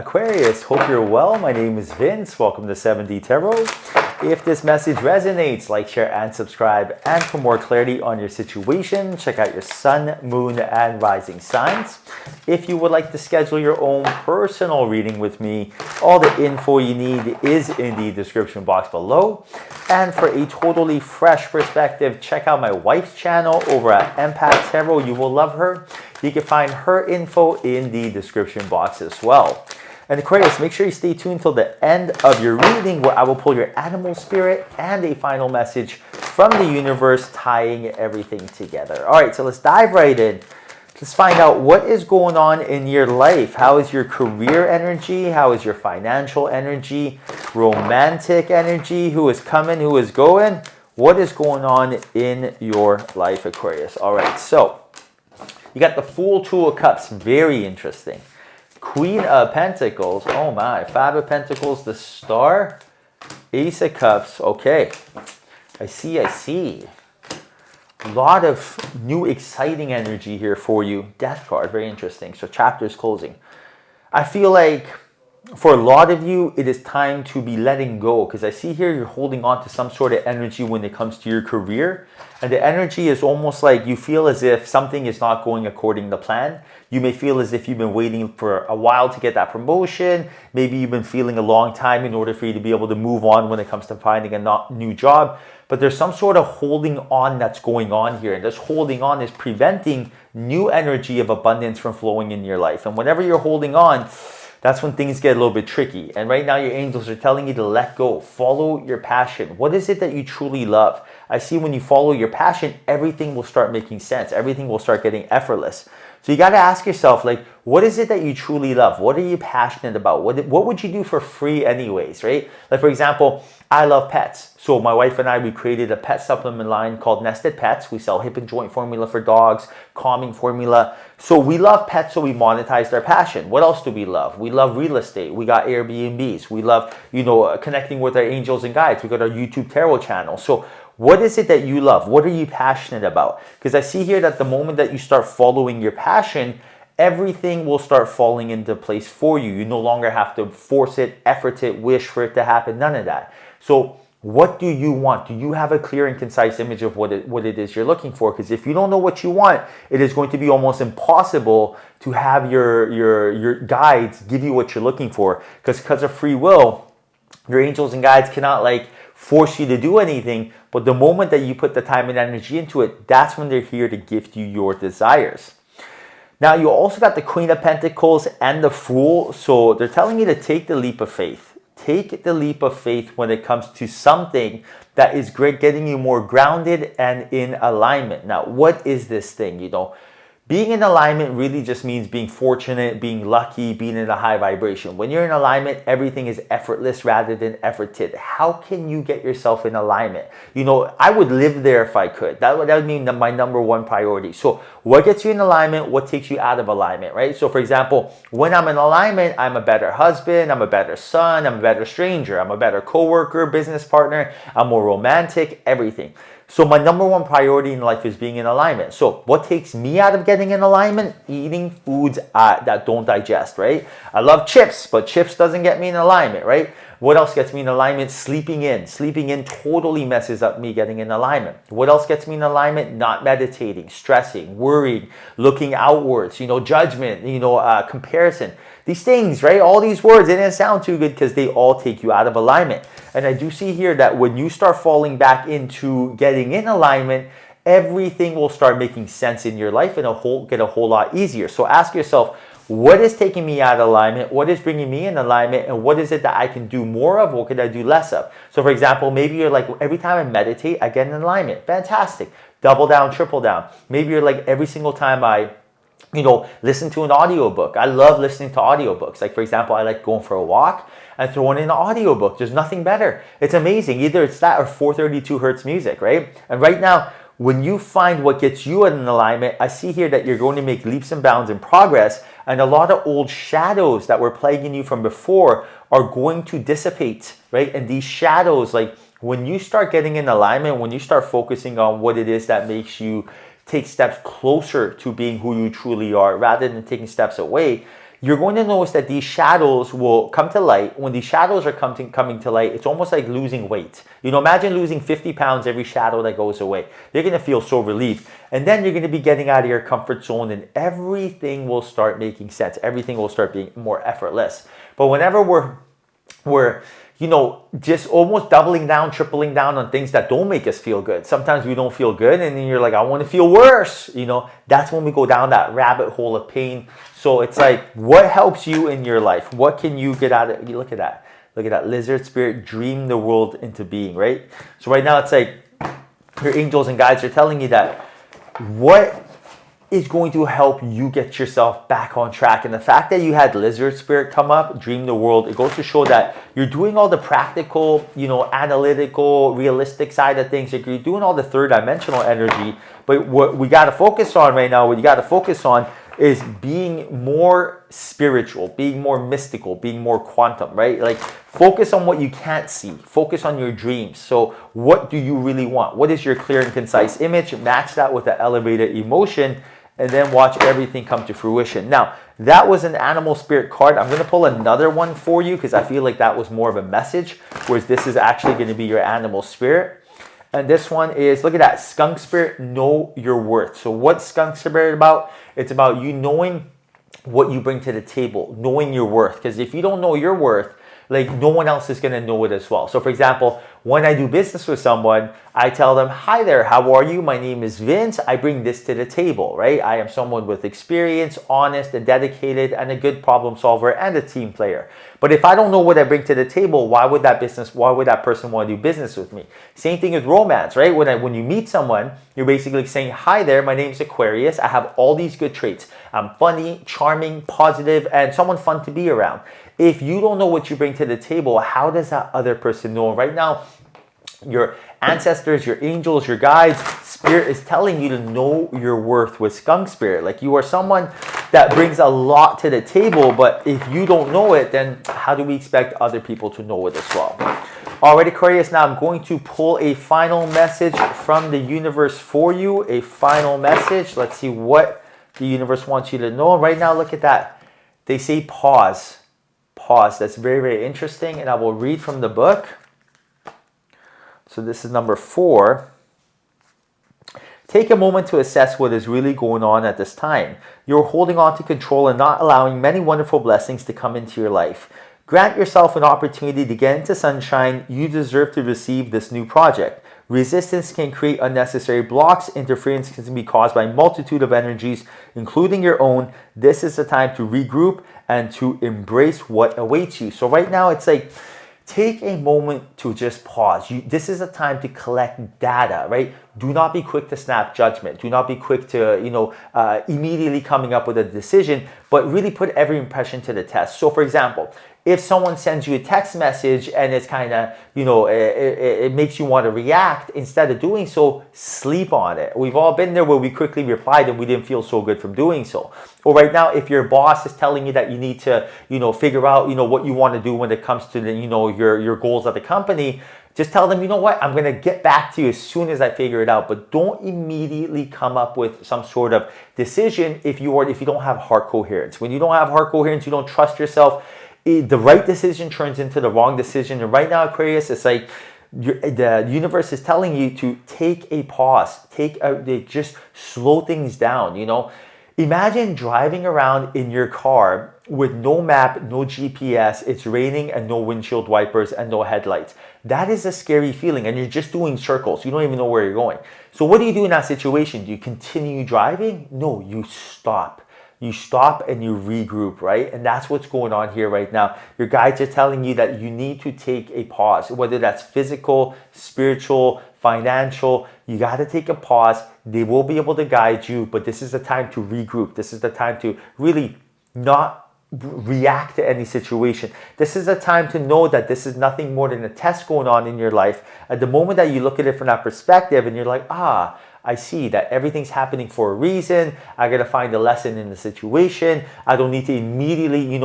Aquarius, hope you're well. My name is Vince. Welcome to 7D Tarot. If this message resonates, like, share, and subscribe. And for more clarity on your situation, check out your sun, moon, and rising signs. If you would like to schedule your own personal reading with me, all the info you need is in the description box below. And for a totally fresh perspective, check out my wife's channel over at Empath Tarot. You will love her. You can find her info in the description box as well. And Aquarius, make sure you stay tuned till the end of your reading where I will pull your animal spirit and a final message from the universe tying everything together. All right, so let's dive right in. Let's find out what is going on in your life. How is your career energy? How is your financial energy? Romantic energy? Who is coming? Who is going? What is going on in your life, Aquarius? All right, so you got the Fool, Two of Cups. Very interesting. Queen of Pentacles. Oh my. Five of Pentacles, the Star. Ace of Cups. Okay. I see. A lot of new exciting energy here for you. Death card. Very interesting. So chapters closing. I feel like for a lot of you, it is time to be letting go, because I see here you're holding on to some sort of energy when it comes to your career. And the energy is almost like you feel as if something is not going according to plan. You may feel as if you've been waiting for a while to get that promotion. Maybe you've been feeling a long time in order for you to be able to move on when it comes to finding a new job. But there's some sort of holding on that's going on here. And this holding on is preventing new energy of abundance from flowing in your life. And whenever you're holding on, that's when things get a little bit tricky. And right now your angels are telling you to let go. Follow your passion. What is it that you truly love? I see when you follow your passion, everything will start making sense. Everything will start getting effortless. So you got to ask yourself, like, what is it that you truly love? What are you passionate about? What would you do for free anyways, right? Like, for example, I love pets. So my wife and I, we created a pet supplement line called Nested Pets. We sell hip and joint formula for dogs, calming formula. So we love pets, so we monetized our passion. What else do we love? We love real estate. We got Airbnbs. We love, connecting with our angels and guides. We got our YouTube tarot channel. So what is it that you love? What are you passionate about? Because I see here that the moment that you start following your passion, everything will start falling into place for you. You no longer have to force it, effort it, wish for it to happen, none of that. So what do you want? Do you have a clear and concise image of what it is you're looking for? Because if you don't know what you want, it is going to be almost impossible to have your guides give you what you're looking for. Because of free will, your angels and guides cannot force you to do anything. But the moment that you put the time and energy into it, that's when they're here to gift you your desires. Now, you also got the Queen of Pentacles and the Fool. So they're telling you to take the leap of faith. Take the leap of faith when it comes to something that is great, getting you more grounded and in alignment. Now, what is this thing? Being in alignment really just means being fortunate, being lucky, being in a high vibration. When you're in alignment, everything is effortless rather than efforted. How can you get yourself in alignment? I would live there if I could. That would mean my number one priority. So what gets you in alignment? What takes you out of alignment, right? So for example, when I'm in alignment, I'm a better husband, I'm a better son, I'm a better stranger, I'm a better coworker, business partner, I'm more romantic, everything. So my number one priority in life is being in alignment. So what takes me out of getting in alignment? Eating foods that don't digest, right? I love chips, but chips doesn't get me in alignment, right? What else gets me in alignment? Sleeping in. Sleeping in totally messes up me getting in alignment. What else gets me in alignment? Not meditating, stressing, worrying, looking outwards, judgment, comparison. These things, right? All these words, they didn't sound too good because they all take you out of alignment. And I do see here that when you start falling back into getting in alignment, everything will start making sense in your life and get a whole lot easier. So ask yourself, what is taking me out of alignment? What is bringing me in alignment? And what is it that I can do more of? What could I do less of? So for example, maybe you're like, every time I meditate, I get in alignment. Fantastic. Double down, triple down. Maybe you're like, every single time I listen to an audiobook. I love listening to audiobooks. Like, for example, I like going for a walk and throwing in an audiobook. There's nothing better. It's amazing. Either it's that or 432 hertz music, right? And right now, when you find what gets you in alignment, I see here that you're going to make leaps and bounds in progress, and a lot of old shadows that were plaguing you from before are going to dissipate, right? And these shadows, when you start getting in alignment, when you start focusing on what it is that makes you take steps closer to being who you truly are rather than taking steps away, you're going to notice that these shadows will come to light. When these shadows are coming to light, it's almost like losing weight. Imagine losing 50 pounds every shadow that goes away. You're going to feel so relieved. And then you're going to be getting out of your comfort zone, and everything will start making sense. Everything will start being more effortless. But whenever we're just almost doubling down, tripling down on things that don't make us feel good. Sometimes we don't feel good, and then you're like, I want to feel worse. That's when we go down that rabbit hole of pain. So it's like, what helps you in your life? What can you get out of? Look at that. Look at that. Lizard spirit, dream the world into being, right? So right now it's like your angels and guides are telling you that what is going to help you get yourself back on track. And the fact that you had lizard spirit come up, dream the world, it goes to show that you're doing all the practical, analytical, realistic side of things. You're doing all the third dimensional energy. But what we got to focus on right now, what you got to focus on is being more spiritual, being more mystical, being more quantum, right? Like, focus on what you can't see. Focus on your dreams. So what do you really want? What is your clear and concise image? Match that with the elevated emotion, and then watch everything come to fruition. Now, that was an animal spirit card. I'm going to pull another one for you because I feel like that was more of a message, whereas this is actually going to be your animal spirit. And this one is, look at that, skunk spirit, know your worth. So what's skunk spirit about? It's about you knowing what you bring to the table, knowing your worth. Because if you don't know your worth, like, no one else is going to know it as well. So for example, when I do business with someone, I tell them, hi there, how are you? My name is Vince. I bring this to the table, right? I am someone with experience, honest and dedicated, and a good problem solver and a team player. But if I don't know what I bring to the table, why would that person want to do business with me? Same thing with romance, right? When you meet someone, you're basically saying, hi there, my name is Aquarius. I have all these good traits. I'm funny, charming, positive, and someone fun to be around. If you don't know what you bring to the table, how does that other person know? Right now, your ancestors, your angels, your guides, spirit is telling you to know your worth with skunk spirit. Like, you are someone that brings a lot to the table, but if you don't know it, then how do we expect other people to know it as well? Alright, Aquarius, now I'm going to pull a final message from the universe for you. A final message. Let's see what the universe wants you to know. Right now, look at that. They say pause. Pause. That's very, very interesting, and I will read from the book. So this is number 4. Take a moment to assess what is really going on at this time. You're holding on to control and not allowing many wonderful blessings to come into your life. Grant yourself an opportunity to get into sunshine. You deserve to receive this new project. Resistance can create unnecessary blocks. Interference can be caused by a multitude of energies, including your own. This is the time to regroup and to embrace what awaits you. So right now, it's like, take a moment to just pause. This is a time to collect data, right? Do not be quick to snap judgment. Do not be quick to, immediately coming up with a decision, but really put every impression to the test. So for example, if someone sends you a text message and it's kind of, it makes you want to react, instead of doing so, sleep on it. We've all been there where we quickly replied and we didn't feel so good from doing so. Or right now, if your boss is telling you that you need to, figure out, what you want to do when it comes to the, your goals at the company, just tell them, you know what, I'm going to get back to you as soon as I figure it out. But don't immediately come up with some sort of decision if you don't have heart coherence. When you don't have heart coherence, you don't trust yourself, the right decision turns into the wrong decision. And right now, Aquarius, it's like the universe is telling you to take a pause, just slow things down. Imagine driving around in your car with no map, no GPS, it's raining, and no windshield wipers and no headlights. That is a scary feeling, and you're just doing circles. You don't even know where you're going. So what do you do in that situation? Do you continue driving? No, you stop. You stop and you regroup, right? And that's what's going on here right now. Your guides are telling you that you need to take a pause, whether that's physical, spiritual, financial. You got to take a pause. They will be able to guide you, but this is the time to regroup. This is the time to really not react to any situation. This is a time to know that this is nothing more than a test going on in your life. At the moment that you look at it from that perspective and you're like, I see that everything's happening for a reason. I got to find a lesson in the situation. I don't need to immediately,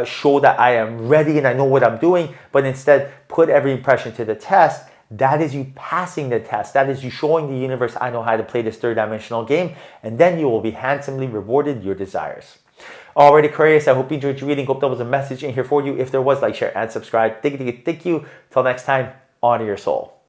show that I am ready and I know what I'm doing, but instead put every impression to the test. That is you passing the test. That is you showing the universe, I know how to play this third dimensional game, and then you will be handsomely rewarded your desires. Alright, Aquarius, I hope you enjoyed your reading. Hope there was a message in here for you. If there was, like, share, and subscribe. Thank you. Till next time, honor your soul.